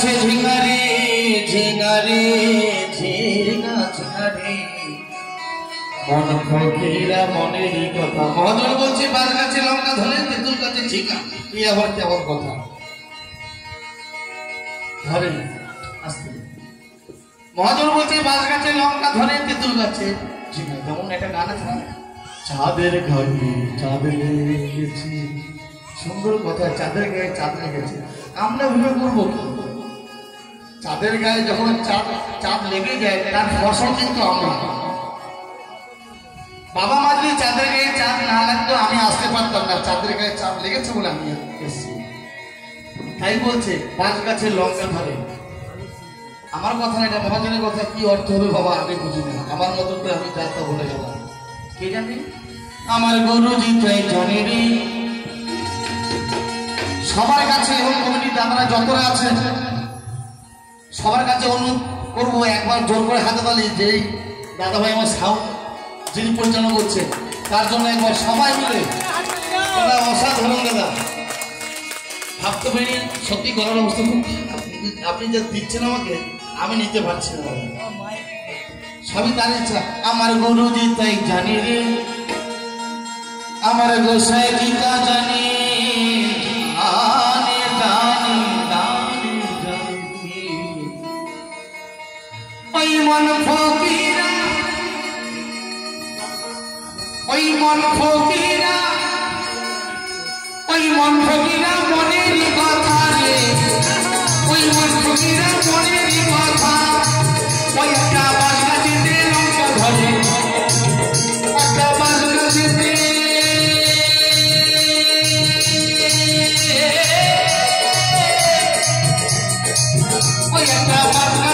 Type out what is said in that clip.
গাছে ঝিঙারে ঝিঙারে ঝিঙা ঝিঙারে মন ফকিরা মনেরই কথা। মহাজন বলছে বাস গাছে লঙ্কা ধরে তেঁতুল গাছে ঝিঙা, এই আবার কেমন কথা ধরে আসতে। মহাজন বলছে বাস গাছে লঙ্কা ধরে তেঁতুল গাছে ঝিঙা, যেমন একটা গান আছে না, চাঁদের গায়ে চাঁদ লেগেছে, সুন্দর কথা, চাঁদের গায়ে চাঁদ লেগেছে। আমরা ভেবে করবো কি, চাঁদের গায়ে যখন চাঁদ লেগে যায় তার ফসল কিন্তু আমরা। বাবা মা যদি চাঁদের গায়ে চাঁদ না লাগতো আমি আসতে পারতাম না, চাঁদের গায়ে চাঁদ লেগেছে বলে আমি এসেছি। তাই বলছে বাঁশ গাছে লঙ্কা ধরে। আমার কথা না, এটা মহাজনের কথা, কি অর্থ হবে বাবা আমি বুঝি না, আমার মতো করে আমি যা তা বলে গেলাম। কে জানি আমার গুরুজি তাই জানে রে। সবার কাছে এবং কমিটির দাদারা যতরা আছেন সবার কাছে অনুরোধ করবো, একবার জোর করে হাতে তালি যে দাদা ভাই আমার সাউন্ড যিনি পরিচালনা করছে তার জন্য একবার সবাই মিলে। দাদা অসাধারণ দাদা, ভাবতে পারি সত্যি করার অবস্থা খুব, আপনি যা দিচ্ছেন আমাকে আমি নিতে পারছি না, সবই তার ইচ্ছা। আমার গুরুজি তাই জানি রে, আমার গোসাই গীতা জানি, ওই মন ফকিরা ওই মন ফকিরা ওই মন ফকিরা মনেরই কথা রে, ওই মন ফকিরা মনেরই কথা। ওই একটা বাস গাছেতে লঙ্কা ধরে, একটা বাস গাছেতে ওই একটা বাস